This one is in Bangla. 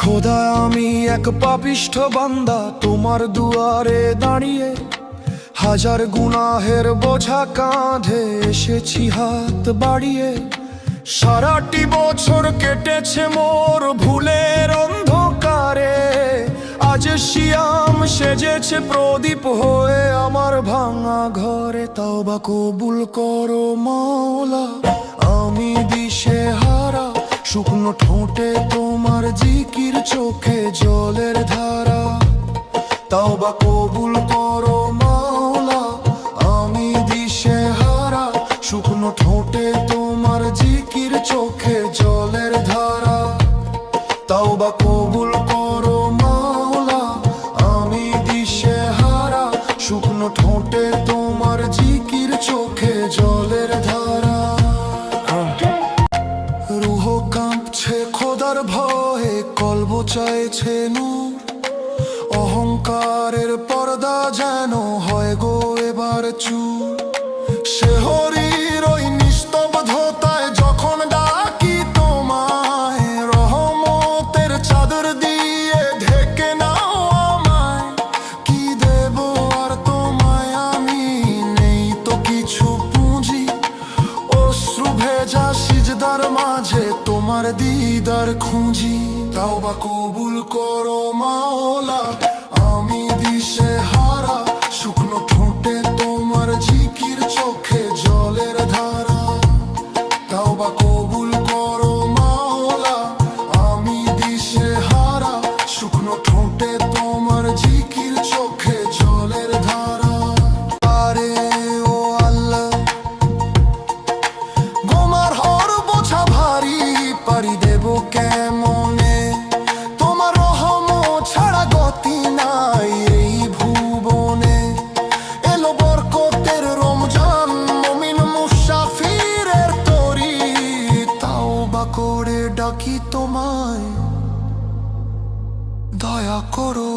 খোদা আমি এক পাপিষ্ঠ বান্দা তোমার দুয়ারে দাঁড়িয়ে, হাজার গুনাহের বোঝা কাঁধে এসেছি হাত বাড়িয়ে। সারাটি বছর কেটেছে মোর ভুলের অন্ধকারে, আজ শিয়াম সেজেছে প্রদীপ হয়ে আমার ভাঙা ঘরে। তওবা কবুল করো মাওলা, আমি দিশে হারা, শুকনো ঠোঁটে তোমার জিকির, চোখে জলের ধারা। তওবা কবুল করো মাওলা, আমি দিশে হারা, শুকনো ঠোঁটে তোমার জিকির, চোখে জলের ধারা। তওবা কবুল করো মাওলা, আমি দিশে হারা, শুকনো ঠোঁটে তোমার জিকির, চোখে জলের ধারা। রুহ কাঁপছে খোদার ভয়ে, কলব চাইছে নূর, অহংকারের পর্দা যেন হয় গো এবার চুর। শেহরির ওই নিস্তব্ধতায় যখন ডাকি তোমায়, রহমতের চাদর দিয়ে ঢেকে নাও আমায়। কি দেব আর তোমায় আমি, নেই তো কিছু পুঁজি, অশ্রু ভেজা সিজদার মাঝে তোমার দিদার খুঁজি। তওবা কবুল করো মাওলা, আমি দিশে হারা, শুকনো ঠোঁটে তোমার জিকির, চোখে জলের ধারা। তওবা কবুল করো মাওলা, আমি দিশে হারা, শুকনো ঠোঁটে তোমার জিকির, চোখে জলের ধারা। আরে ও আল্লাহ, গোমার হর বোঝা ভারী, পারি দেব কেমনে, তোমার রহমত ছাড়া গতি নাই এই ভুবনে। এলো বরকতের রমজান, মুমিন মুসাফিরের তরি, তাওবা করে ডাকি তোমায়, দয়া করো।